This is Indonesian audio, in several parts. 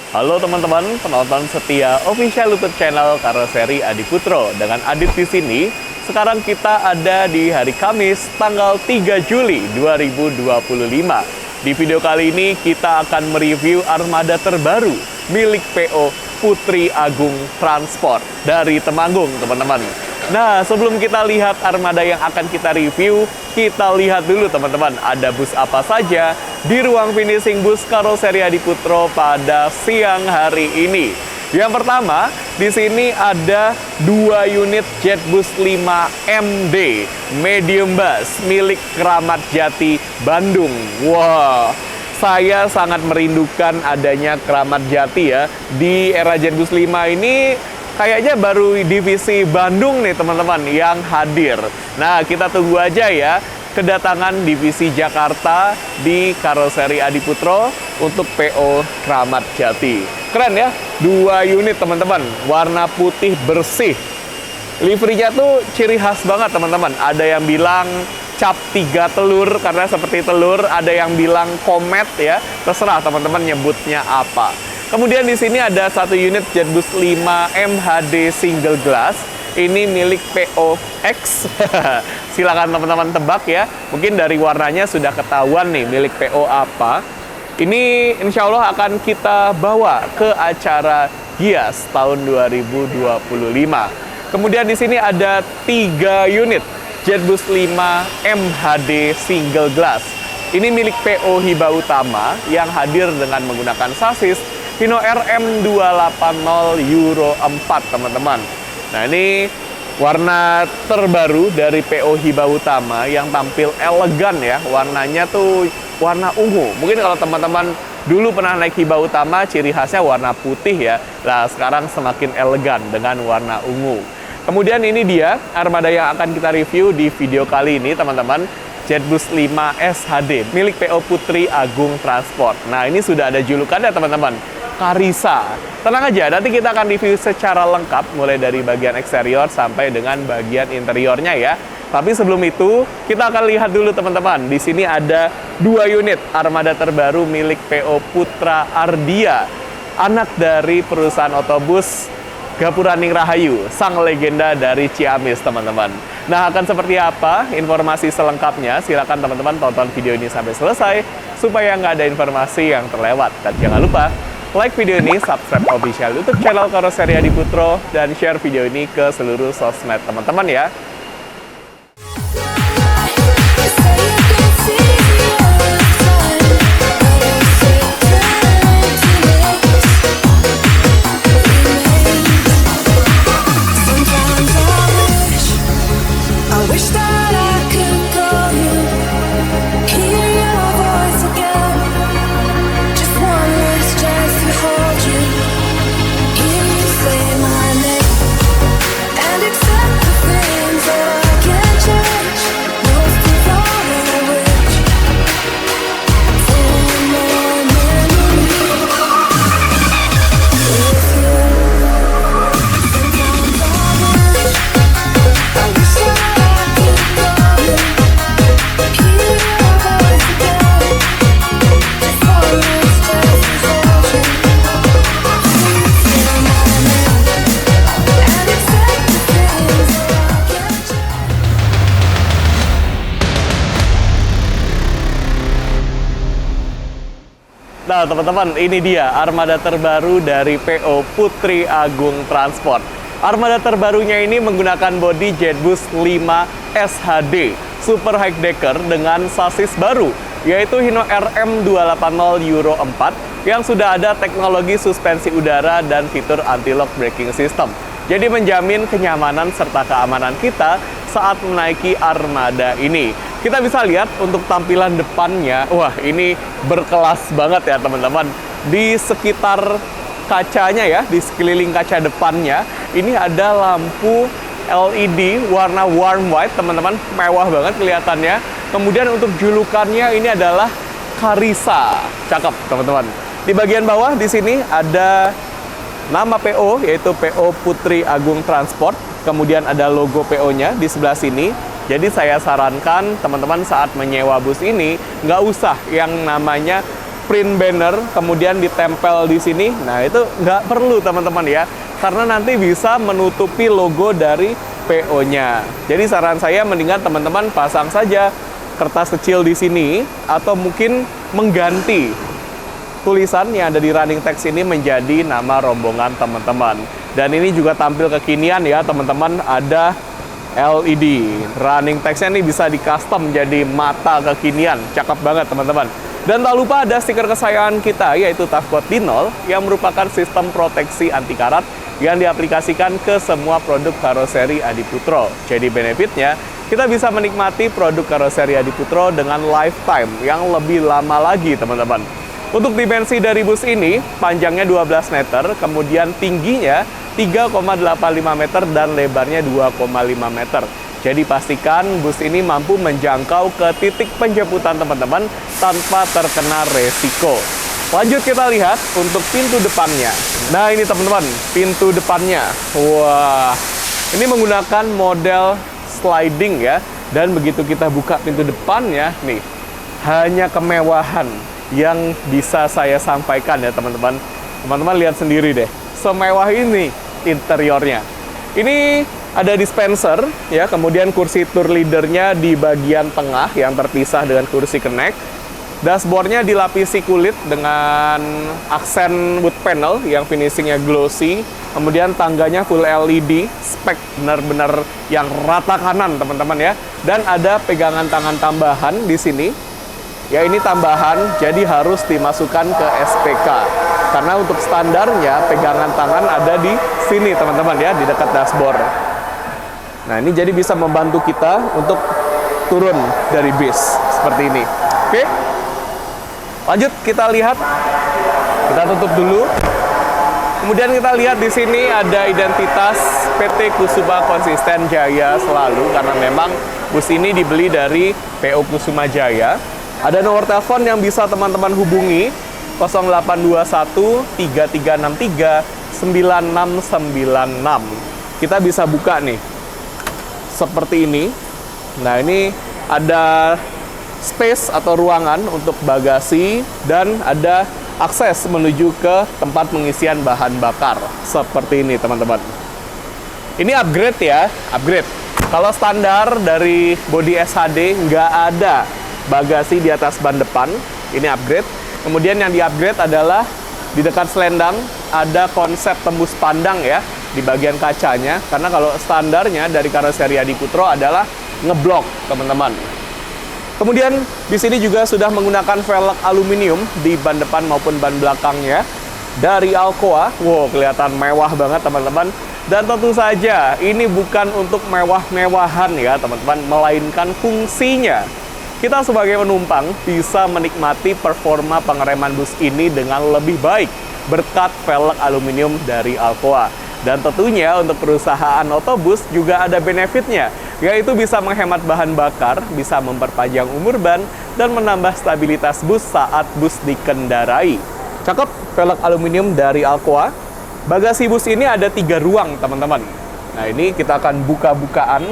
Halo teman-teman, penonton setia official YouTube channel Karoseri Adi Putro. Dengan Adit di sini, sekarang kita ada di hari Kamis, tanggal 3 Juli 2025. Di video kali ini kita akan mereview armada terbaru milik PO Putri Agung Transport dari Temanggung, teman-teman. Nah, sebelum kita lihat armada yang akan kita review, kita lihat dulu teman-teman, ada bus apa saja di ruang finishing bus Karoseri Adi Putro pada siang hari ini. Yang pertama, di sini ada 2 unit Jetbus 5MD medium bus milik Kramat Jati, Bandung. Wah, saya sangat merindukan adanya Kramat Jati ya. Di era Jetbus 5 ini kayaknya baru divisi Bandung nih teman-teman yang hadir. Nah, kita tunggu aja ya kedatangan divisi Jakarta di Karoseri Adi Putro untuk PO Kramat Jati. Keren ya, 2 unit teman-teman, warna putih bersih. Liverinya tuh ciri khas banget teman-teman. Ada yang bilang cap 3 telur karena seperti telur, ada yang bilang komet ya. Terserah teman-teman nyebutnya apa. Kemudian di sini ada 1 unit Jetbus 5 MHD single glass. Ini milik PO X. Silakan teman-teman tebak ya. Mungkin dari warnanya sudah ketahuan nih milik PO apa. Ini insya Allah akan kita bawa ke acara Gias tahun 2025. Kemudian di sini ada 3 unit Jetbus 5 MHD single glass. Ini milik PO Hiba Utama yang hadir dengan menggunakan sasis Hino RM280 Euro 4, teman-teman. Nah, ini warna terbaru dari PO Hiba Utama yang tampil elegan ya. Warnanya tuh warna ungu. Mungkin kalau teman-teman dulu pernah naik Hiba Utama, ciri khasnya warna putih ya. Nah, sekarang semakin elegan dengan warna ungu. Kemudian ini dia armada yang akan kita review di video kali ini, teman-teman. Jetbus 5 SHD milik PO Putri Agung Transport. Nah, ini sudah ada julukannya teman-teman, Karisa. Tenang aja, nanti kita akan review secara lengkap mulai dari bagian eksterior sampai dengan bagian interiornya ya. Tapi sebelum itu, kita akan lihat dulu teman-teman. Di sini ada 2 unit armada terbaru milik PO Putra Ardia, anak dari perusahaan otobus Gapuraning Rahayu, sang legenda dari Ciamis, teman-teman. Nah, akan seperti apa informasi selengkapnya? Silakan teman-teman tonton video ini sampai selesai supaya nggak ada informasi yang terlewat. Dan jangan lupa like video ini, subscribe official YouTube channel Karoseri Adi Putro, dan share video ini ke seluruh sosmed teman-teman ya. Nah, teman-teman, ini dia armada terbaru dari PO Putri Agung Transport. Armada terbarunya ini menggunakan bodi Jetbus 5 SHD Super High Decker dengan sasis baru, yaitu Hino RM280 Euro 4 yang sudah ada teknologi suspensi udara dan fitur anti-lock braking system. Jadi menjamin kenyamanan serta keamanan kita saat menaiki armada ini. Kita bisa lihat untuk tampilan depannya, wah ini berkelas banget ya teman-teman. Di sekitar kacanya ya, di sekeliling kaca depannya, ini ada lampu LED warna warm white teman-teman, mewah banget kelihatannya. Kemudian untuk julukannya ini adalah Karisa, cakep teman-teman. Di bagian bawah di sini ada nama PO, yaitu PO Putri Agung Transport. Kemudian ada logo PO-nya di sebelah sini. Jadi saya sarankan teman-teman saat menyewa bus ini nggak usah yang namanya print banner, kemudian ditempel di sini. Nah, itu nggak perlu teman-teman ya, karena nanti bisa menutupi logo dari PO-nya. Jadi saran saya mendingan teman-teman pasang saja kertas kecil di sini, atau mungkin mengganti tulisan yang ada di running text ini menjadi nama rombongan teman-teman. Dan ini juga tampil kekinian ya teman-teman, ada LED. Running text-nya ini bisa di custom jadi mata kekinian. Cakep banget teman-teman. Dan tak lupa ada stiker kesayangan kita, yaitu Tafcode Dinol, yang merupakan sistem proteksi anti karat yang diaplikasikan ke semua produk karoseri Adiputro. Jadi benefitnya, kita bisa menikmati produk karoseri Adiputro dengan lifetime yang lebih lama lagi teman-teman. Untuk dimensi dari bus ini, panjangnya 12 meter, kemudian tingginya 3,85 meter dan lebarnya 2,5 meter. Jadi pastikan bus ini mampu menjangkau ke titik penjemputan teman-teman tanpa terkena resiko. Lanjut kita lihat untuk pintu depannya. Nah ini teman-teman, pintu depannya. Wah, ini menggunakan model sliding ya. Dan begitu kita buka pintu depannya, nih, hanya kemewahan yang bisa saya sampaikan ya teman-teman. Teman-teman lihat sendiri deh, semewah ini interiornya. Ini ada dispenser ya, kemudian kursi tour leadernya di bagian tengah yang terpisah dengan kursi connect. Dashboardnya dilapisi kulit dengan aksen wood panel yang finishingnya glossy. Kemudian tangganya full LED, spek benar-benar yang rata kanan teman-teman ya. Dan ada pegangan tangan tambahan di sini. Ya ini tambahan, jadi harus dimasukkan ke SPK. Karena untuk standarnya pegangan tangan ada di sini teman-teman ya, di dekat dashboard. Nah ini jadi bisa membantu kita untuk turun dari bis seperti ini. Oke, lanjut kita lihat. Kita tutup dulu. Kemudian kita lihat di sini ada identitas PT Kusuma Konsisten Jaya Selalu, karena memang bus ini dibeli dari PO Kusuma Jaya. Ada nomor telepon yang bisa teman-teman hubungi, 0821 3363 9696. Kita bisa buka nih seperti ini. Nah ini ada space atau ruangan untuk bagasi dan ada akses menuju ke tempat pengisian bahan bakar seperti ini teman-teman. Ini upgrade ya, upgrade. Kalau standar dari bodi SHD nggak ada bagasi di atas ban depan, ini upgrade. Kemudian yang di-upgrade adalah di dekat selendang ada konsep tembus pandang ya di bagian kacanya, karena kalau standarnya dari karoseri Adiputro adalah ngeblok teman-teman. Kemudian di sini juga sudah menggunakan velg aluminium di ban depan maupun ban belakangnya dari Alcoa. Wow, kelihatan mewah banget teman-teman. Dan tentu saja ini bukan untuk mewah-mewahan ya teman-teman, melainkan fungsinya. Kita sebagai penumpang bisa menikmati performa pengereman bus ini dengan lebih baik berkat velg aluminium dari Alcoa. Dan tentunya untuk perusahaan otobus juga ada benefitnya, yaitu bisa menghemat bahan bakar, bisa memperpanjang umur ban, dan menambah stabilitas bus saat bus dikendarai. Cakep, velg aluminium dari Alcoa. Bagasi bus ini ada 3 ruang teman-teman. Nah ini kita akan buka-bukaan.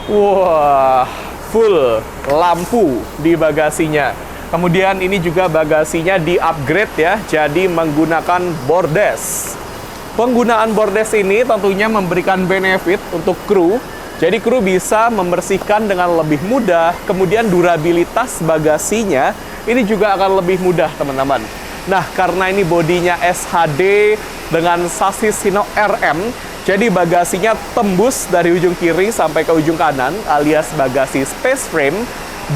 Wah, full lampu di bagasinya. Kemudian ini juga bagasinya di-upgrade ya, jadi menggunakan bordes. Penggunaan bordes ini tentunya memberikan benefit untuk kru. Jadi kru bisa membersihkan dengan lebih mudah. Kemudian durabilitas bagasinya ini juga akan lebih mudah teman-teman. Nah karena ini bodinya SHD dengan sasis Hino RM, jadi bagasinya tembus dari ujung kiri sampai ke ujung kanan, alias bagasi space frame.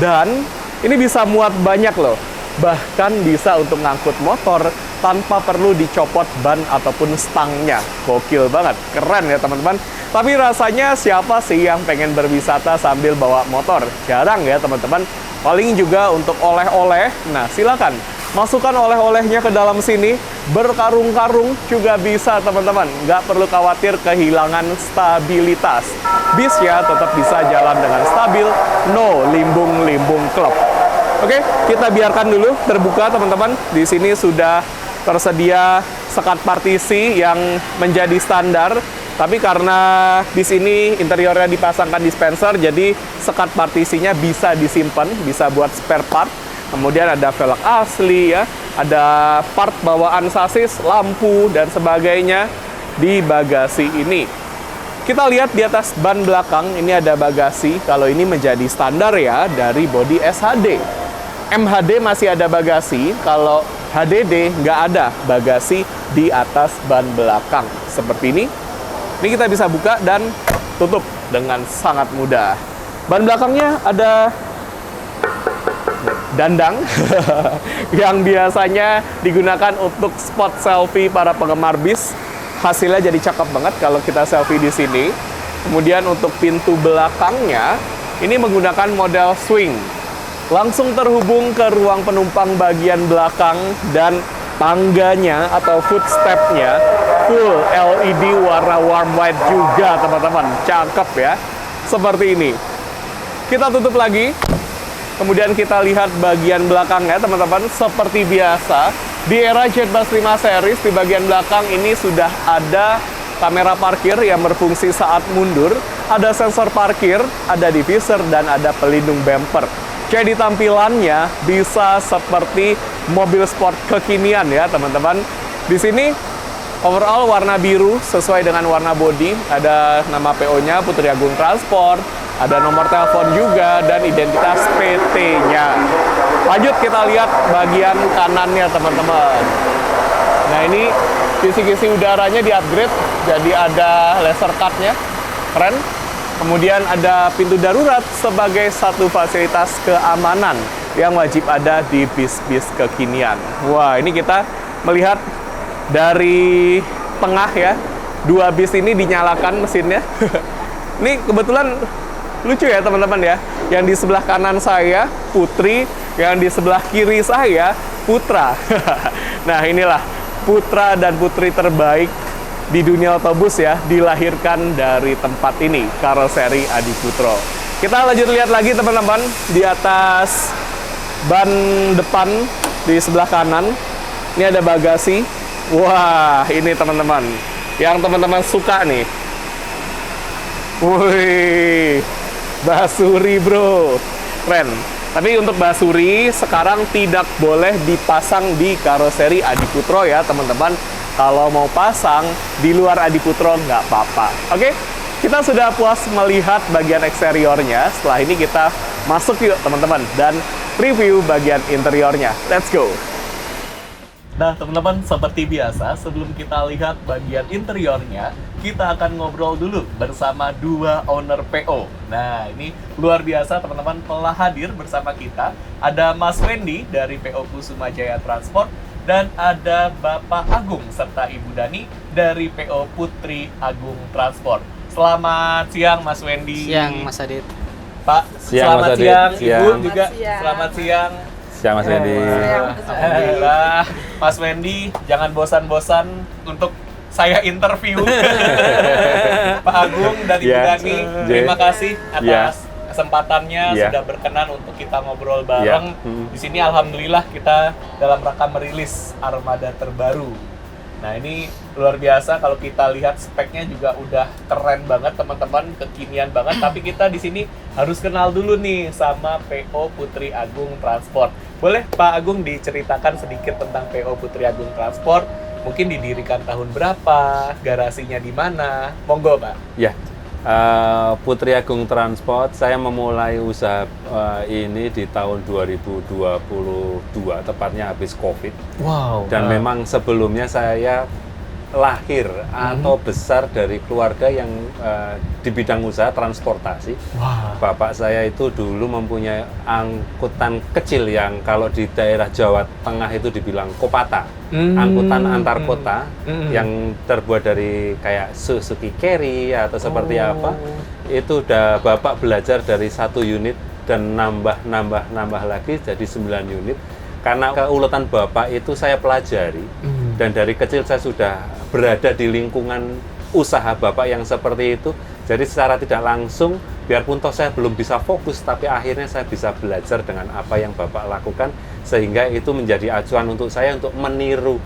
Dan ini bisa muat banyak loh. Bahkan bisa untuk ngangkut motor tanpa perlu dicopot ban ataupun stangnya. Gokil banget, keren ya teman-teman. Tapi rasanya siapa sih yang pengen berwisata sambil bawa motor? Jarang ya teman-teman. Paling juga untuk oleh-oleh. Nah silakan masukkan oleh-olehnya ke dalam sini. Berkarung-karung juga bisa teman-teman. Nggak perlu khawatir kehilangan stabilitas. Bis ya tetap bisa jalan dengan stabil. No limbung-limbung klep. Oke, kita biarkan dulu terbuka teman-teman. Di sini sudah tersedia sekat partisi yang menjadi standar. Tapi karena di sini interiornya dipasangkan dispenser, jadi sekat partisinya bisa disimpan, bisa buat spare part. Kemudian ada velg asli ya. Ada part bawaan sasis, lampu, dan sebagainya di bagasi ini. Kita lihat di atas ban belakang, ini ada bagasi. Kalau ini menjadi standar ya dari bodi SHD. MHD masih ada bagasi, kalau HDD nggak ada bagasi di atas ban belakang. Seperti ini. Ini kita bisa buka dan tutup dengan sangat mudah. Ban belakangnya ada dandang yang biasanya digunakan untuk spot selfie para penggemar bis. Hasilnya jadi cakep banget kalau kita selfie di sini. Kemudian untuk pintu belakangnya ini menggunakan model swing. Langsung terhubung ke ruang penumpang bagian belakang dan tangganya atau footstep-nya full LED warna warm white juga, teman-teman. Cakep ya. Seperti ini. Kita tutup lagi. Kemudian kita lihat bagian belakangnya, teman-teman. Seperti biasa, di era Jetbus 5 series, di bagian belakang ini sudah ada kamera parkir yang berfungsi saat mundur, ada sensor parkir, ada diffuser, dan ada pelindung bumper. Jadi tampilannya bisa seperti mobil sport kekinian ya, teman-teman. Di sini overall warna biru sesuai dengan warna bodi, ada nama PO-nya Putri Agung Transport, ada nomor telepon juga, dan identitas PT-nya. Lanjut kita lihat bagian kanannya, teman-teman. Nah, ini kisi-kisi udaranya di-upgrade, jadi ada laser cut-nya, keren. Kemudian ada pintu darurat sebagai satu fasilitas keamanan yang wajib ada di bis-bis kekinian. Wah, ini kita melihat dari tengah ya, dua bis ini dinyalakan mesinnya. Ini kebetulan lucu ya teman-teman ya. Yang di sebelah kanan saya Putri, yang di sebelah kiri saya Putra. Nah, inilah putra dan putri terbaik di dunia otobus ya, dilahirkan dari tempat ini, karoseri Adiputro. Kita lanjut lihat lagi teman-teman, di atas ban depan di sebelah kanan ini ada bagasi. Wah, ini teman-teman yang teman-teman suka nih. Wih, basuri bro, keren. Tapi untuk basuri sekarang tidak boleh dipasang di karoseri Adiputro ya teman-teman. Kalau mau pasang di luar Adiputro nggak apa-apa. Oke, kita sudah puas melihat bagian eksteriornya. Setelah ini kita masuk yuk teman-teman dan review bagian interiornya. Let's go! Nah teman-teman, seperti biasa sebelum kita lihat bagian interiornya, kita akan ngobrol dulu bersama dua owner PO. Nah ini luar biasa teman-teman, telah hadir bersama kita. Ada Mas Wendy dari PO Kusuma Jaya Transport, dan ada Bapak Agung serta Ibu Dani dari PO Putri Agung Transport. Selamat siang Mas Wendy. Siang Mas Adit. Pak, siang, selamat Mas Adit. siang. Siang. Ibu juga selamat siang. Siang Mas Wendy. Alhamdulillah, Mas Wendy, jangan bosan-bosan untuk saya interview. Pak Agung dan Ibu Dani, terima kasih atas kesempatannya sudah berkenan untuk kita ngobrol bareng. Di sini alhamdulillah kita dalam rangka merilis armada terbaru. Nah ini luar biasa, kalau kita lihat speknya juga udah keren banget teman-teman, kekinian banget. Tapi kita di sini harus kenal dulu nih sama PO Putri Agung Transport. Boleh Pak Agung diceritakan sedikit tentang PO Putri Agung Transport? Mungkin didirikan tahun berapa, garasinya di mana? Monggo Pak. Ya, Putri Agung Transport, saya memulai usaha ini di tahun 2022, tepatnya habis COVID. Wow. Dan memang sebelumnya saya lahir atau besar dari keluarga yang di bidang usaha transportasi. Wow. Bapak saya itu dulu mempunyai angkutan kecil yang kalau di daerah Jawa Tengah itu dibilang kopata, angkutan antar kota yang terbuat dari kayak Suzuki Carry atau seperti apa. Itu udah Bapak belajar dari 1 unit dan nambah lagi jadi 9 unit. Karena keuletan Bapak itu saya pelajari, dan dari kecil saya sudah berada di lingkungan usaha Bapak yang seperti itu. Jadi secara tidak langsung, biarpun toh saya belum bisa fokus, tapi akhirnya saya bisa belajar dengan apa yang Bapak lakukan, sehingga itu menjadi acuan untuk saya untuk meniru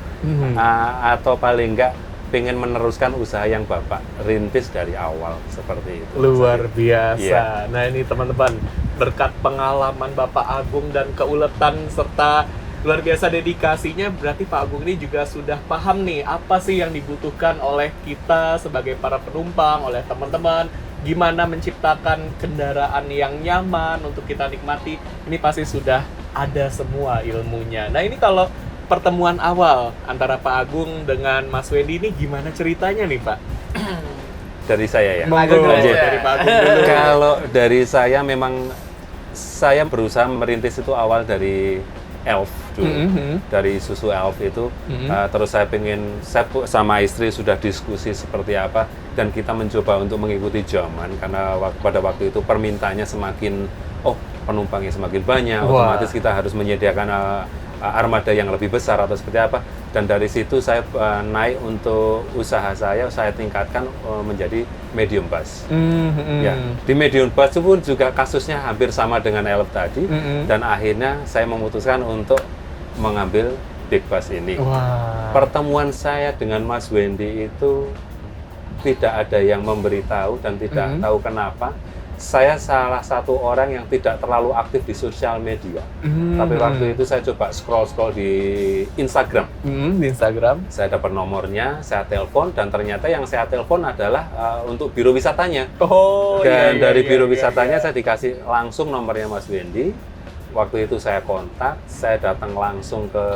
atau paling enggak pengen meneruskan usaha yang Bapak rintis dari awal, seperti itu. Luar biasa. Nah ini teman-teman, berkat pengalaman Bapak Agung dan keuletan serta Luar biasa dedikasinya, berarti Pak Agung ini juga sudah paham nih apa sih yang dibutuhkan oleh kita sebagai para penumpang, oleh teman-teman, gimana menciptakan kendaraan yang nyaman untuk kita nikmati. Ini pasti sudah ada semua ilmunya. Nah ini kalau pertemuan awal antara Pak Agung dengan Mas Wendy ini gimana ceritanya nih Pak? Dari saya ya. Monggo Lanjut. dari Pak Agung dulu. Kalau dari saya memang saya berusaha merintis itu awal dari Elf dulu, dari susu Elf itu. Terus saya sama istri sudah diskusi seperti apa dan kita mencoba untuk mengikuti zaman karena pada waktu itu permintaannya semakin penumpangnya semakin banyak, otomatis kita harus menyediakan armada yang lebih besar atau seperti apa. Dan dari situ saya naik untuk usaha saya tingkatkan menjadi medium bus. Ya, di medium bus pun juga kasusnya hampir sama dengan Elf tadi. Dan akhirnya saya memutuskan untuk mengambil big bus ini. Pertemuan saya dengan Mas Wendy itu tidak ada yang memberitahu dan tidak tahu kenapa. Saya salah satu orang yang tidak terlalu aktif di sosial media. Tapi waktu itu saya coba scroll di Instagram. Di Instagram. Saya dapat nomornya, saya telepon, dan ternyata yang saya telepon adalah untuk biro wisatanya. Dan dari biro wisatanya saya dikasih langsung nomornya Mas Wendy. Waktu itu saya kontak, saya datang langsung ke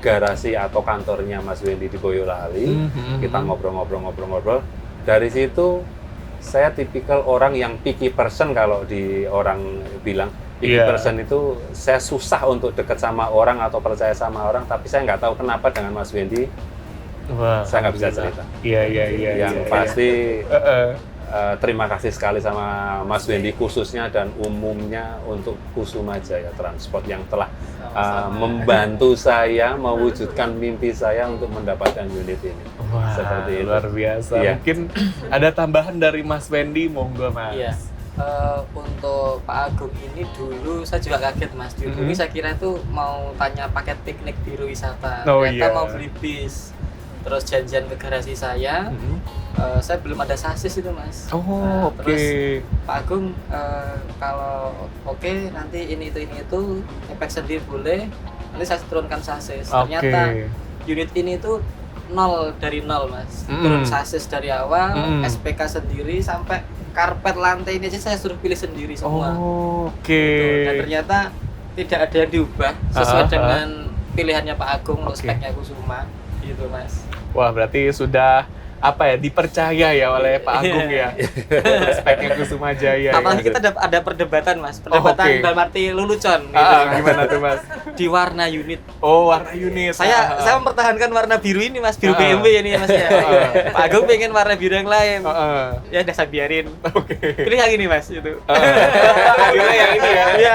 garasi atau kantornya Mas Wendy di Boyolali. Kita ngobrol-ngobrol. Dari situ saya tipikal orang yang picky person, kalau di orang bilang picky person itu saya susah untuk dekat sama orang atau percaya sama orang, tapi saya nggak tahu kenapa dengan Mas Wendy saya nggak bisa cerita. Yang pasti terima kasih sekali sama Mas Wendy khususnya dan umumnya untuk Kusuma Jaya Transport yang telah membantu saya mewujudkan mimpi saya untuk mendapatkan unit ini. Seperti itu. Luar biasa. Mungkin ada tambahan dari Mas Wendy, monggo Mas. Iya. Untuk Pak Agung ini dulu saya juga kaget Mas. Dulu saya kira itu mau tanya paket piknik biro wisata. Ternyata mau beli bis. Terus janjian ke garasi saya. Saya belum ada sasis itu Mas. Terus Pak Agung kalau nanti ini itu ngepek sendiri boleh. Nanti saya turunkan sasis. Ternyata unit ini itu dari nol Mas. Turun sasis dari awal, SPK sendiri sampai karpet lantai ini aja saya suruh pilih sendiri semua. Gitu. Dan ternyata tidak ada yang diubah sesuai dengan pilihannya Pak Agung untuk speknya Kusuma gitu Mas. Wah, berarti sudah dipercaya ya oleh Pak Agung ya. Speknya Kusuma Jaya. Apalagi kita ada perdebatan Mas, dalam arti lelucon gitu. Gimana tuh Mas? Di warna unit. Warna unit. Saya mempertahankan warna biru ini Mas, biru BMW ini Mas ya. Pak Agung pengen warna biru yang lain. Ya udah saya biarin. Pilih yang ini Mas itu. Pilih yang ini ya. Ya,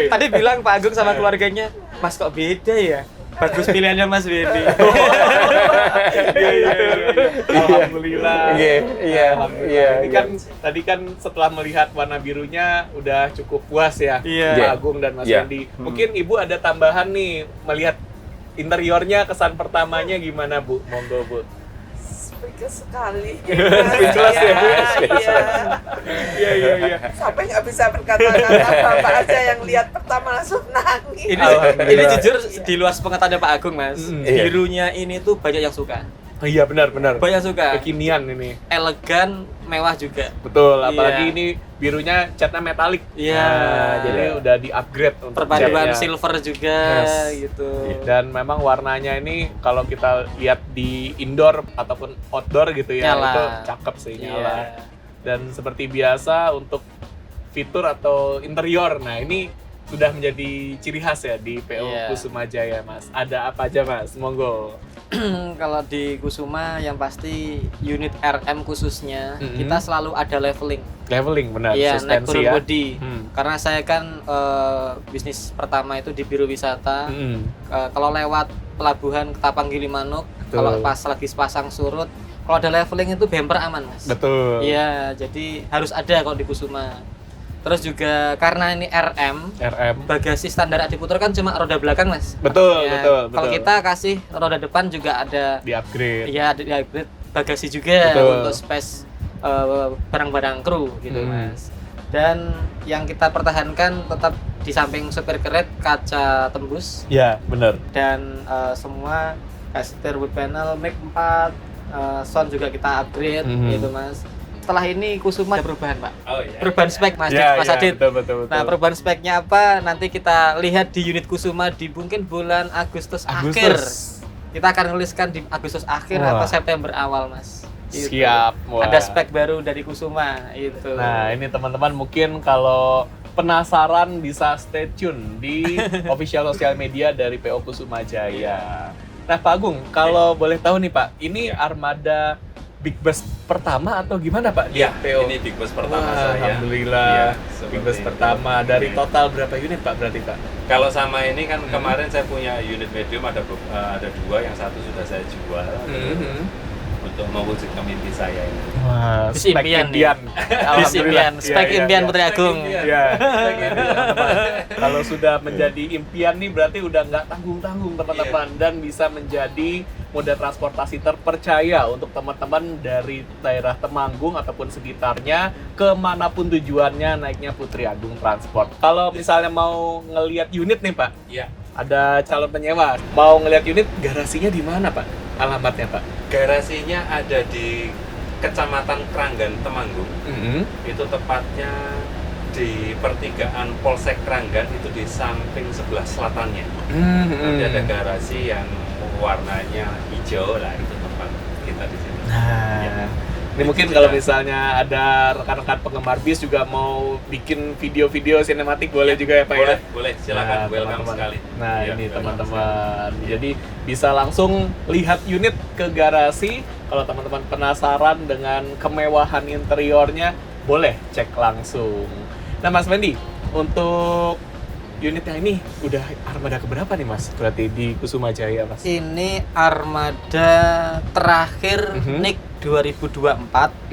tadi bilang Pak Agung sama keluarganya, "Mas kok beda ya?" Bagus pilihannya Mas Wendy. Alhamdulillah. Iya. Ini kan tadi kan setelah melihat warna birunya udah cukup puas ya, Pak Agung dan Mas Wendy. Mungkin Ibu ada tambahan nih, melihat interiornya, kesan pertamanya gimana Bu? Monggo Bu. Speechless sekali. Speechless ya Bu. Iya. Sampai nggak bisa berkata-kata, Bapak aja yang lihat pertama langsung nangis. Ini jujur di luar pengetahuan Pak Agung Mas. Birunya ini tuh banyak yang suka. Iya benar. Banyak suka. Kekinian ini. Elegan, mewah juga. Betul, apalagi ini birunya catnya metalik. Jadi udah di-upgrade untuk perpaduan catnya. silver juga gitu. Dan memang warnanya ini kalau kita lihat di indoor ataupun outdoor gitu ya, nyala. Itu cakep sih, nyala. Dan seperti biasa untuk fitur atau interior, nah ini sudah menjadi ciri khas ya di PO Kusuma Jaya Mas. Ada apa aja Mas? Monggo. Kalau di Kusuma yang pasti unit RM khususnya kita selalu ada leveling benar, naik turun body. Karena saya kan bisnis pertama itu di biro wisata. Kalau lewat pelabuhan Ketapang Gilimanuk, kalau pas lagi pasang surut, kalau ada leveling itu bumper aman Mas. Betul. Iya, jadi harus ada kalau di Kusuma. Terus juga karena ini RM, bagasi standar Adiputro kan cuma roda belakang Mas. Betul. Kalau kita kasih roda depan juga ada di-upgrade. Iya, di-upgrade bagasi juga untuk space barang-barang kru gitu Mas. Dan yang kita pertahankan tetap di samping supir keret kaca tembus. Ya, benar. Dan semua kayak setir wood panel, mic 4, sound juga kita upgrade gitu Mas. Setelah ini Kusuma ada perubahan Pak. Oh iya. Perubahan spek Mas, Mas Adit. Betul. Nah, perubahan speknya apa? Nanti kita lihat di unit Kusuma di mungkin bulan Agustus akhir. Kita akan nuliskan di Agustus akhir atau September awal Mas. Gitu. Siap. Wah. Ada spek baru dari Kusuma itu. Nah, ini teman-teman mungkin kalau penasaran bisa stay tune di official sosial media dari PO Kusuma Jaya. Nah, Pak Agung, kalau boleh tahu nih Pak, ini armada Big Bus pertama atau gimana Pak? Iya, PO? ini Big Bus pertama Wah, saya. Alhamdulillah, Iya, Big Bus pertama. Dari total berapa unit Pak berarti Pak? Kalau sama ini kan kemarin saya punya unit medium ada 2, yang satu sudah saya jual untuk mewujudkan mimpi saya ini. Wah, Bis impian nih. Bis impian, spek impian Putri Agung. Iya. Kalau sudah menjadi impian nih berarti udah nggak tanggung-tanggung teman-teman dan bisa menjadi moda transportasi terpercaya untuk teman-teman dari daerah Temanggung ataupun sekitarnya kemanapun tujuannya naiknya Putri Agung Transport. Kalau misalnya mau ngelihat unit nih Pak, Iya. ada calon penyewa mau ngelihat unit, garasinya di mana Pak? Alamatnya Pak? Garasinya ada di Kecamatan Kranggan, Temanggung. Itu tepatnya di pertigaan Polsek Kranggan, itu di samping sebelah selatannya. Nanti ada garasi yang warnanya hijau lah, itu tempat kita di sini. Nah, Ya. ini mungkin kalau misalnya ada rekan-rekan penggemar bis juga mau bikin video-video sinematik boleh juga ya Pak ya? Boleh, silakan, welcome teman-teman. sekali. Nah, Iya, ini welcome teman-teman. Jadi bisa langsung lihat unit ke garasi. Kalau teman-teman penasaran dengan kemewahan interiornya, boleh cek langsung. Nah, Mas Fendi, untuk unitnya ini udah armada keberapa nih Mas? Berarti di Kusuma Jaya Mas? Ini armada terakhir NIK 2024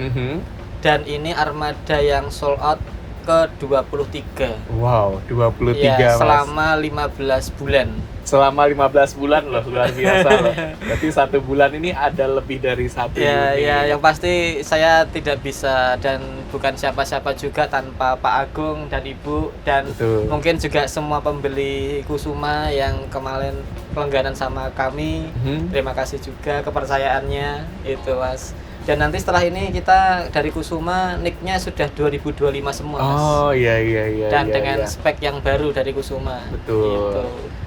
dan ini armada yang sold out ke 23. Wow, 23 Ya, Mas. selama 15 bulan. Selama 15 bulan loh, luar biasa loh. Berarti 1 bulan ini ada lebih dari 1 Ya, unit. ya, yang pasti saya tidak bisa dan bukan siapa-siapa juga tanpa Pak Agung dan Ibu dan Betul. mungkin juga semua pembeli Kusuma yang kemarin pelangganan sama kami. Terima kasih juga kepercayaannya itu Mas. Dan nanti setelah ini kita dari Kusuma NIK-nya sudah 2025 semua Mas. Oh iya. Dan iya, dengan iya. spek yang baru dari Kusuma. Betul. Gitu.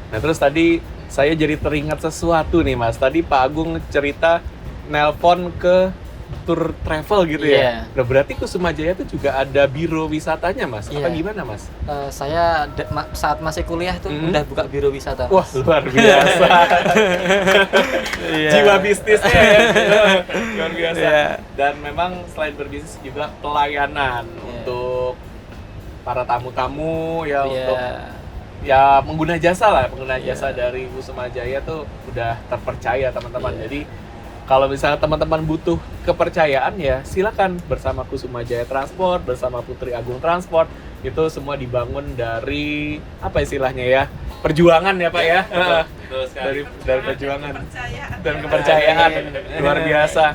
Nah terus tadi saya jadi teringat sesuatu nih Mas. Tadi Pak Agung cerita nelpon ke tour travel gitu ya. Iya. Nah berarti Kusuma Jaya itu juga ada biro wisatanya Mas? Apa Iya. gimana Mas? Saya saat masih kuliah tuh udah buka biro wisata. Wah luar biasa. Iya. Jiwa bisnisnya ya. Luar biasa. Iya. Dan memang selain berbisnis juga pelayanan untuk para tamu-tamu ya untuk ya pengguna jasa lah, pengguna jasa dari Kusuma Jaya tuh udah terpercaya teman-teman. Jadi kalau misalnya teman-teman butuh kepercayaan ya silakan bersama Kusuma Jaya Transport, bersama Putri Agung Transport. Itu semua dibangun dari apa istilahnya ya? Perjuangan ya Pak ya. Betul sekali. Dari perjuangan Kepercayaan. dan kepercayaan luar biasa.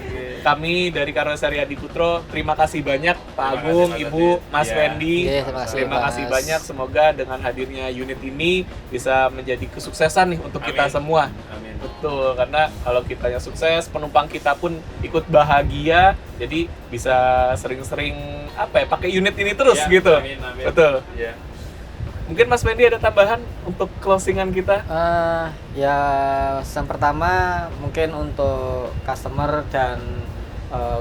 Kami dari Karoseri Adi Putro terima kasih banyak Pak Agung, kasih, Mas Ibu, Adit. Mas Iya. Fendi. Iya, terima kasih, Mas. banyak. Semoga dengan hadirnya unit ini bisa menjadi kesuksesan nih untuk kita Amin. semua. Amin. Betul, karena kalau kitanya sukses, penumpang kita pun ikut bahagia. Jadi bisa sering-sering apa ya, pakai unit ini terus Ya, gitu. amin. Betul. Ya. Mungkin Mas Fendi ada tambahan untuk closingan kita? Ya, yang pertama mungkin untuk customer dan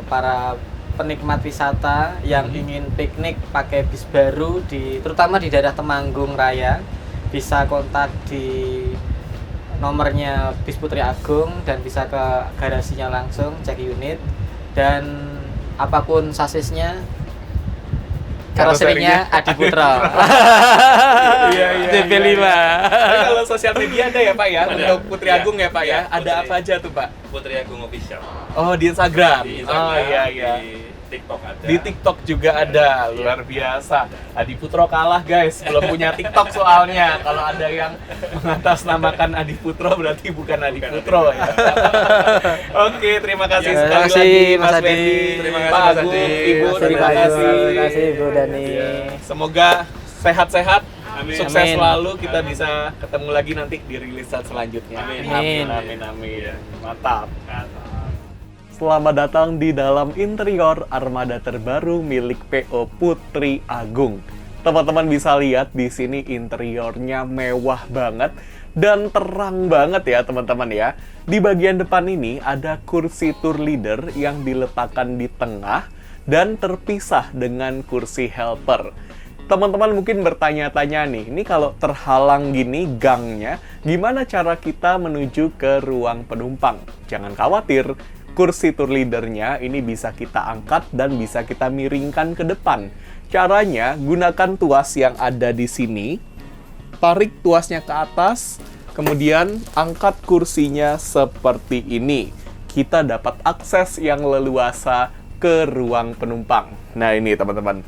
para penikmat wisata yang ingin piknik pakai bis baru terutama di daerah Temanggung Raya, bisa kontak di nomornya bis Putri Agung dan bisa ke garasinya langsung cek unit dan apapun sasisnya karoserinya Adi Putra. Iya. DP5. Tapi kalau sosial media ada ya Pak ya, Ada. untuk Putri Ya, Agung ya Pak ya. ya, Ada Putri. apa aja tuh Pak? Putri Agung Official. Oh di Instagram. Di Instagram, Oh iya. di TikTok ada. Di TikTok juga ada, luar biasa. Adi Putro kalah guys, belum punya TikTok soalnya. Kalau ada yang mengatasnamakan Adi Putro berarti bukan Adi Putro ya. Oke, terima kasih Terima sekali kasih, lagi Mas Adi. Fendi, Terima kasih, Pak Mas Agung, Adi. Ibu, Terima terima kasih. kasih. Terima kasih Bu Dani. Semoga sehat-sehat Amin. Sukses Amin. selalu, kita bisa ketemu lagi nanti di rilisan selanjutnya. Amin. Amin. Mantap. Selamat datang di dalam interior armada terbaru milik PO Putri Agung. Teman-teman bisa lihat di sini interiornya mewah banget dan terang banget ya teman-teman ya. Di bagian depan ini ada kursi tour leader yang diletakkan di tengah dan terpisah dengan kursi helper. Teman-teman mungkin bertanya-tanya nih, ini kalau terhalang gini gangnya, gimana cara kita menuju ke ruang penumpang? Jangan khawatir, kursi tour leadernya ini bisa kita angkat dan bisa kita miringkan ke depan. Caranya, gunakan tuas yang ada di sini, tarik tuasnya ke atas, kemudian angkat kursinya seperti ini. Kita dapat akses yang leluasa ke ruang penumpang. Nah ini teman-teman.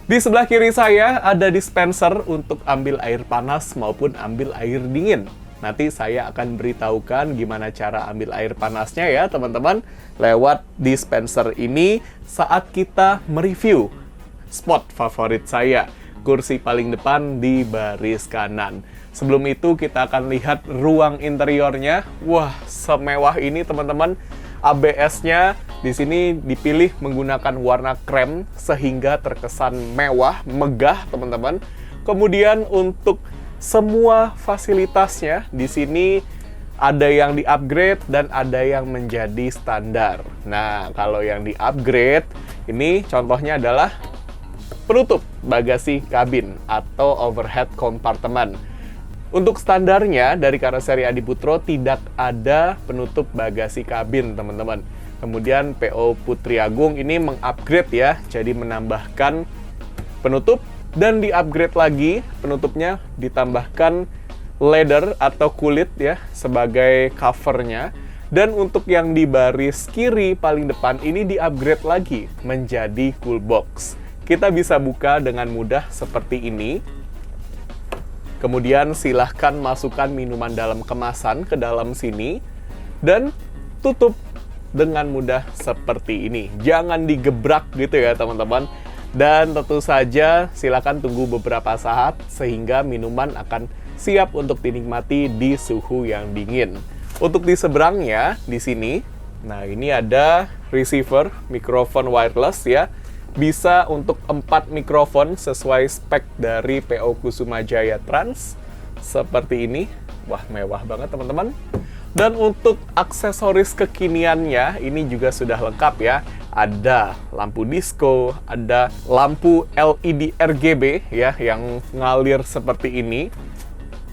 Di sebelah kiri saya ada dispenser untuk ambil air panas maupun ambil air dingin. Nanti saya akan beritahukan gimana cara ambil air panasnya ya teman-teman, lewat dispenser ini saat kita mereview spot favorit saya, kursi paling depan di baris kanan. Sebelum itu kita akan lihat ruang interiornya. Wah, semewah ini teman-teman. ABS-nya di sini dipilih menggunakan warna krem sehingga terkesan mewah, megah teman-teman. Kemudian untuk semua fasilitasnya di sini ada yang di-upgrade dan ada yang menjadi standar. Nah, kalau yang di-upgrade ini contohnya adalah penutup bagasi kabin atau overhead compartment. Untuk standarnya dari karoseri Adiputro tidak ada penutup bagasi kabin, teman-teman. Kemudian PO Putri Agung ini mengupgrade ya, jadi menambahkan penutup dan di-upgrade lagi penutupnya, ditambahkan leather atau kulit ya sebagai covernya. Dan untuk yang di baris kiri paling depan ini di-upgrade lagi menjadi cool box. Kita bisa buka dengan mudah seperti ini. Kemudian silahkan masukkan minuman dalam kemasan ke dalam sini. Dan tutup dengan mudah seperti ini. Jangan digebrak gitu ya teman-teman. Dan tentu saja silahkan tunggu beberapa saat sehingga minuman akan siap untuk dinikmati di suhu yang dingin. Untuk di seberangnya, di sini, nah ini ada receiver, mikrofon wireless ya. Bisa untuk 4 mikrofon sesuai spek dari PO Kusuma Jaya Trans. Seperti ini. Wah, mewah banget teman-teman. Dan untuk aksesoris kekiniannya, ini juga sudah lengkap ya. Ada lampu disco, ada lampu LED RGB ya, yang ngalir seperti ini.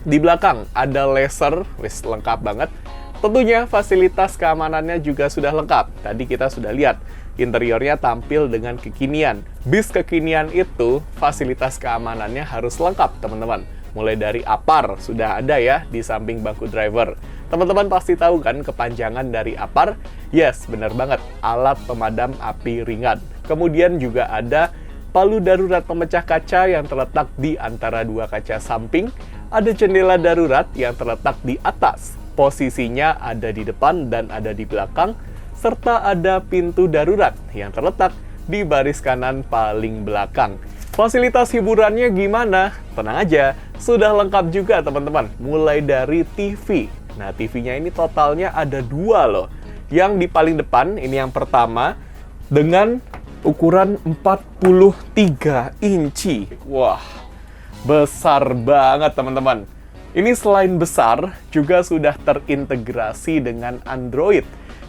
Di belakang ada laser, wis lengkap banget. Tentunya fasilitas keamanannya juga sudah lengkap. Tadi kita sudah lihat. Interiornya tampil dengan kekinian. Bis kekinian itu fasilitas keamanannya harus lengkap teman-teman. Mulai dari APAR sudah ada ya di samping bangku driver. Teman-teman pasti tahu kan kepanjangan dari APAR? Yes, benar banget. Alat pemadam api ringan. Kemudian juga ada palu darurat pemecah kaca yang terletak di antara dua kaca samping. Ada jendela darurat yang terletak di atas. Posisinya ada di depan dan ada di belakang. Serta ada pintu darurat yang terletak di baris kanan paling belakang. Fasilitas hiburannya gimana? Tenang aja, sudah lengkap juga teman-teman. Mulai dari TV. Nah, TV-nya ini totalnya ada 2 loh. Yang di paling depan, ini yang pertama, dengan ukuran 43 inci. Wah, besar banget teman-teman. Ini selain besar, juga sudah terintegrasi dengan Android.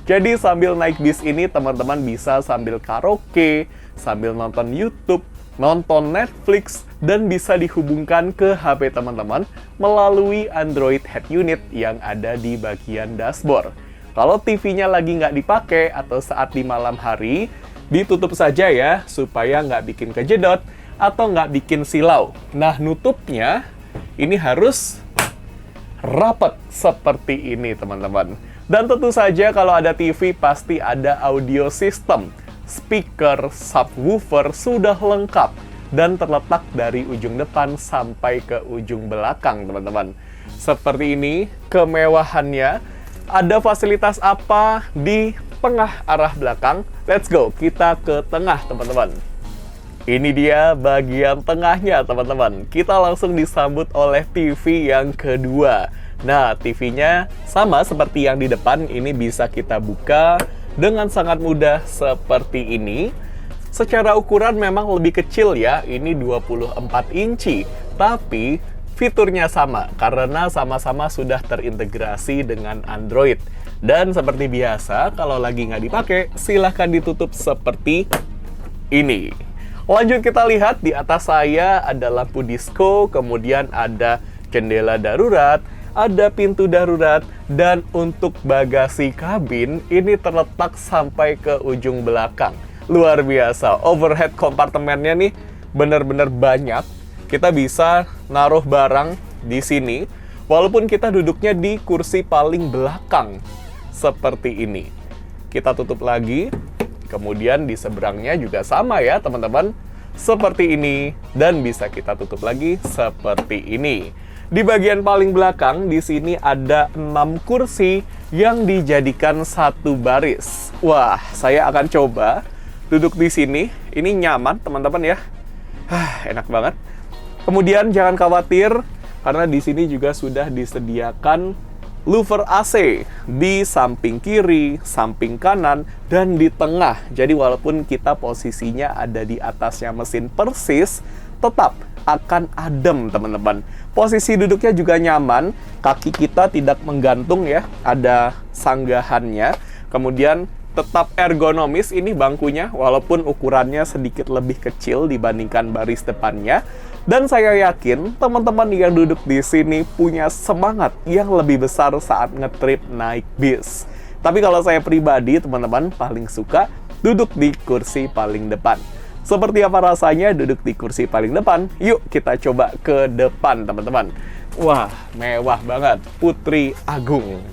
Jadi sambil naik bis ini teman-teman bisa sambil karaoke, sambil nonton YouTube, nonton Netflix, dan bisa dihubungkan ke HP teman-teman melalui Android Head Unit yang ada di bagian dashboard. Kalau TV-nya lagi nggak dipakai atau saat di malam hari, ditutup saja ya supaya nggak bikin kejedot atau nggak bikin silau. Nah, nutupnya ini harus rapat seperti ini teman-teman. Dan tentu saja kalau ada TV pasti ada audio system. Speaker, subwoofer sudah lengkap dan terletak dari ujung depan sampai ke ujung belakang teman-teman. Seperti ini kemewahannya. Ada fasilitas apa di tengah arah belakang? Let's go, kita ke tengah teman-teman. Ini dia bagian tengahnya teman-teman. Kita langsung disambut oleh TV yang kedua. Nah, TV-nya sama seperti yang di depan, ini bisa kita buka dengan sangat mudah seperti ini. Secara ukuran memang lebih kecil ya, ini 24 inci. Tapi fiturnya sama, karena sama-sama sudah terintegrasi dengan Android. Dan seperti biasa, kalau lagi nggak dipakai, silahkan ditutup seperti ini. Lanjut kita lihat, di atas saya ada lampu disco, kemudian ada jendela darurat, ada pintu darurat, dan untuk bagasi kabin ini terletak sampai ke ujung belakang. Luar biasa, overhead kompartemennya nih benar-benar banyak. Kita bisa naruh barang di sini, walaupun kita duduknya di kursi paling belakang, seperti ini. Kita tutup lagi. Kemudian di seberangnya juga sama ya teman-teman, seperti ini, dan bisa kita tutup lagi seperti ini. Di bagian paling belakang di sini ada 6 kursi yang dijadikan satu baris. Wah, saya akan coba duduk di sini. Ini nyaman teman-teman ya. Enak banget. Kemudian jangan khawatir karena di sini juga sudah disediakan louver AC di samping kiri, samping kanan, dan di tengah. Jadi walaupun kita posisinya ada di atasnya mesin persis, tetap akan adem teman-teman. Posisi duduknya juga nyaman, kaki kita tidak menggantung ya, ada sanggahannya. Kemudian tetap ergonomis ini bangkunya, walaupun ukurannya sedikit lebih kecil dibandingkan baris depannya. Dan saya yakin teman-teman yang duduk di sini punya semangat yang lebih besar saat ngetrip naik bis. Tapi kalau saya pribadi, teman-teman paling suka duduk di kursi paling depan. Seperti apa rasanya duduk di kursi paling depan? Yuk kita coba ke depan, teman-teman. Wah, mewah banget. Putri Agung.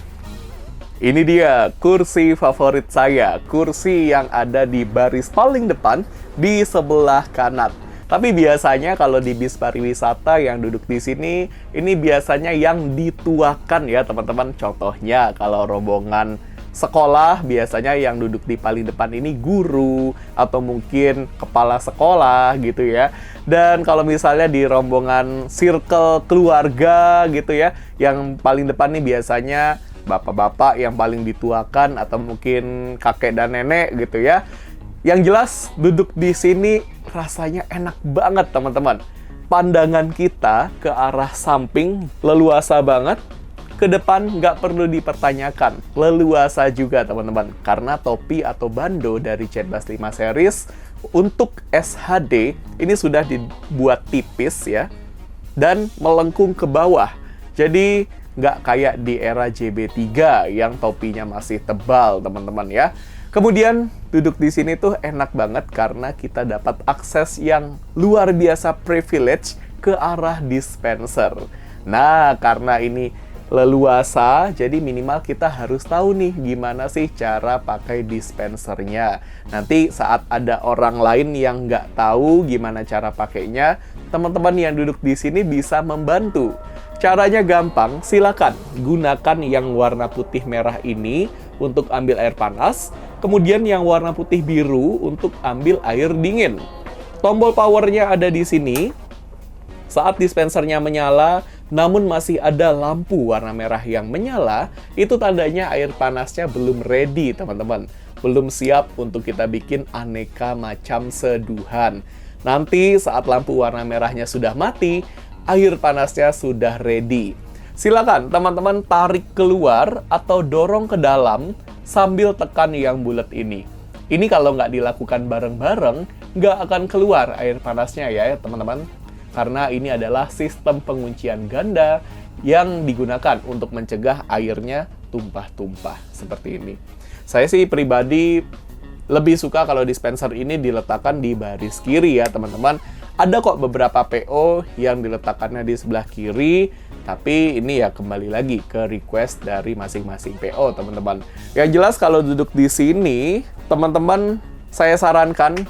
Ini dia kursi favorit saya. Kursi yang ada di baris paling depan di sebelah kanan. Tapi biasanya kalau di bis pariwisata yang duduk di sini, ini biasanya yang dituakan ya teman-teman. Contohnya kalau rombongan sekolah, biasanya yang duduk di paling depan ini guru atau mungkin kepala sekolah gitu ya. Dan kalau misalnya di rombongan circle keluarga gitu ya, yang paling depan nih biasanya bapak-bapak yang paling dituakan atau mungkin kakek dan nenek gitu ya. Yang jelas duduk di sini rasanya enak banget teman-teman. Pandangan kita ke arah samping leluasa banget. Ke depan nggak perlu dipertanyakan, leluasa juga teman-teman. Karena topi atau bando dari Z5 series untuk SHD ini sudah dibuat tipis ya. Dan melengkung ke bawah. Jadi nggak kayak di era JB3 yang topinya masih tebal teman-teman ya. Kemudian duduk di sini tuh enak banget karena kita dapat akses yang luar biasa privilege ke arah dispenser. Nah, karena ini leluasa, jadi minimal kita harus tahu nih gimana sih cara pakai dispensernya. Nanti saat ada orang lain yang nggak tahu gimana cara pakainya, teman-teman yang duduk di sini bisa membantu. Caranya gampang, silakan gunakan yang warna putih merah ini untuk ambil air panas. Kemudian yang warna putih biru untuk ambil air dingin. Tombol powernya ada di sini. Saat dispensernya menyala, namun masih ada lampu warna merah yang menyala, itu tandanya air panasnya belum ready, teman-teman. Belum siap untuk kita bikin aneka macam seduhan. Nanti saat lampu warna merahnya sudah mati, air panasnya sudah ready. Silakan teman-teman tarik keluar atau dorong ke dalam sambil tekan yang bulat ini. Ini kalau nggak dilakukan bareng-bareng, nggak akan keluar air panasnya ya teman-teman. Karena ini adalah sistem penguncian ganda yang digunakan untuk mencegah airnya tumpah-tumpah seperti ini. Saya sih pribadi lebih suka kalau dispenser ini diletakkan di baris kiri ya teman-teman. Ada kok beberapa PO yang diletakkannya di sebelah kiri, tapi ini ya kembali lagi ke request dari masing-masing PO teman-teman. Yang jelas kalau duduk di sini, teman-teman saya sarankan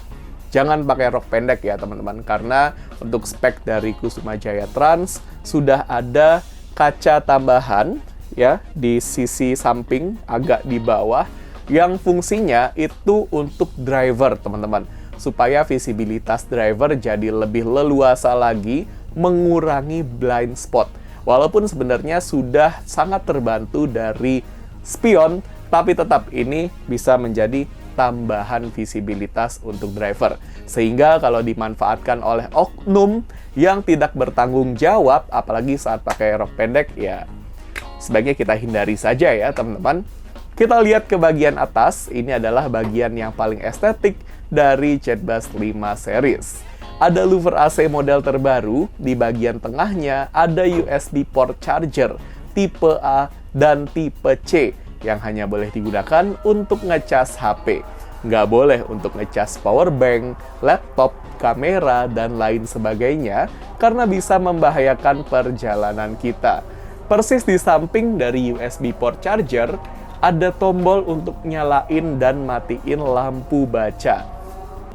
jangan pakai rok pendek ya teman-teman, karena untuk spek dari Kusuma Jaya Trans sudah ada kaca tambahan ya di sisi samping agak di bawah yang fungsinya itu untuk driver teman-teman. supaya visibilitas driver jadi lebih leluasa lagi, mengurangi blind spot. Walaupun sebenarnya sudah sangat terbantu dari spion, tapi tetap ini bisa menjadi tambahan visibilitas untuk driver. Sehingga kalau dimanfaatkan oleh oknum yang tidak bertanggung jawab, apalagi saat pakai rok pendek, ya sebaiknya kita hindari saja ya teman-teman. Kita lihat ke bagian atas, ini adalah bagian yang paling estetik dari JetBus 5 series. Ada louver AC model terbaru, di bagian tengahnya ada USB port charger tipe A dan tipe C yang hanya boleh digunakan untuk ngecas HP. Nggak boleh untuk ngecas power bank, laptop, kamera, dan lain sebagainya karena bisa membahayakan perjalanan kita. Persis di samping dari USB port charger, ada tombol untuk nyalain dan matiin lampu baca.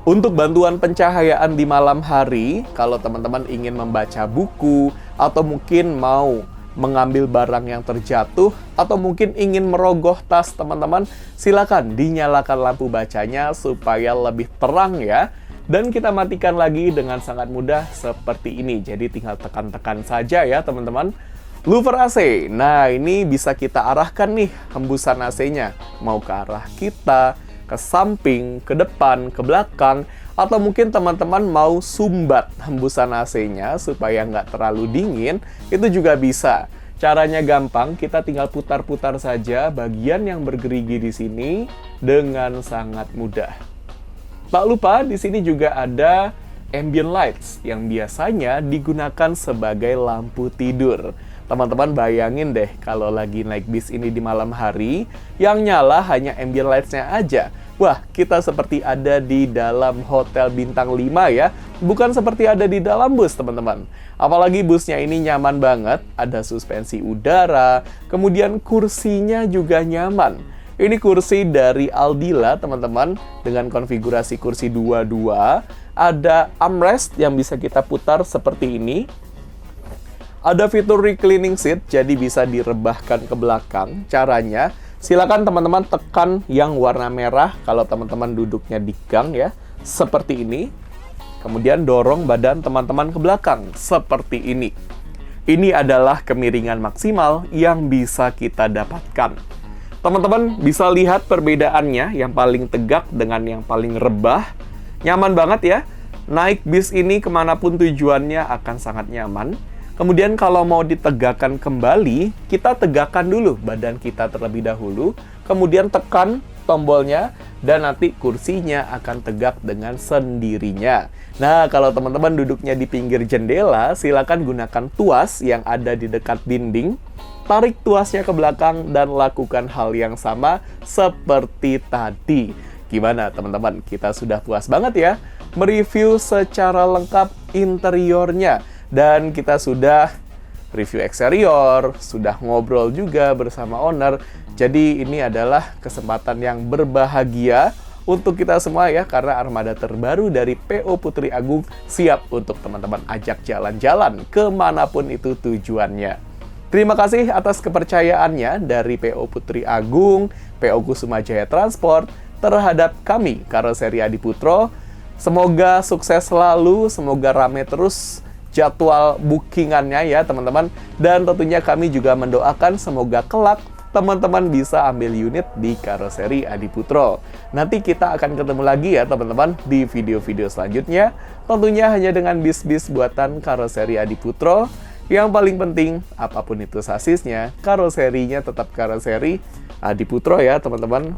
Untuk bantuan pencahayaan di malam hari, kalau teman-teman ingin membaca buku, atau mungkin mau mengambil barang yang terjatuh, atau mungkin ingin merogoh tas teman-teman, silakan dinyalakan lampu bacanya supaya lebih terang ya. Dan kita matikan lagi dengan sangat mudah seperti ini. Jadi tinggal tekan-tekan saja ya teman-teman. Louver AC, nah ini bisa kita arahkan nih hembusan AC-nya. Mau ke arah kita, ke samping, ke depan, ke belakang, atau mungkin teman-teman mau sumbat hembusan AC-nya supaya nggak terlalu dingin, itu juga bisa. Caranya gampang, kita tinggal putar-putar saja bagian yang bergerigi di sini dengan sangat mudah. Tak lupa di sini juga ada ambient lights yang biasanya digunakan sebagai lampu tidur. Teman-teman bayangin deh kalau lagi naik bis ini di malam hari, yang nyala hanya ambient lights-nya aja. Wah, kita seperti ada di dalam hotel bintang 5 ya, bukan seperti ada di dalam bus teman-teman. Apalagi busnya ini nyaman banget, ada suspensi udara, kemudian kursinya juga nyaman. Ini kursi dari Aldila teman-teman, dengan konfigurasi kursi 2-2, ada armrest yang bisa kita putar seperti ini. Ada fitur reclining seat, jadi bisa direbahkan ke belakang. Caranya, silakan teman-teman tekan yang warna merah kalau teman-teman duduknya di gang ya, seperti ini. Kemudian dorong badan teman-teman ke belakang, seperti ini. Ini adalah kemiringan maksimal yang bisa kita dapatkan. Teman-teman bisa lihat perbedaannya, yang paling tegak dengan yang paling rebah. Nyaman banget ya, naik bis ini kemanapun tujuannya akan sangat nyaman. Kemudian kalau mau ditegakkan kembali, kita tegakkan dulu badan kita terlebih dahulu, kemudian tekan tombolnya, dan nanti kursinya akan tegak dengan sendirinya. Nah, kalau teman-teman duduknya di pinggir jendela, silakan gunakan tuas yang ada di dekat dinding, tarik tuasnya ke belakang, dan lakukan hal yang sama seperti tadi. Gimana teman-teman? Kita sudah puas banget ya mereview secara lengkap interiornya. Dan kita sudah review eksterior, sudah ngobrol juga bersama owner. Jadi ini adalah kesempatan yang berbahagia untuk kita semua ya, karena armada terbaru dari PO Putri Agung siap untuk teman-teman ajak jalan-jalan kemanapun itu tujuannya. Terima kasih atas kepercayaannya dari PO Putri Agung, PO Kusuma Jaya Transport terhadap kami, Karoseri Adiputro. Semoga sukses selalu, semoga rame terus jadwal bookingannya ya teman-teman. Dan tentunya kami juga mendoakan semoga kelak teman-teman bisa ambil unit di Karoseri Adiputro. Nanti kita akan ketemu lagi ya teman-teman di video-video selanjutnya. Tentunya hanya dengan bis-bis buatan Karoseri Adiputro. Yang paling penting, apapun itu sasisnya, karoserinya tetap Karoseri Adiputro ya teman-teman.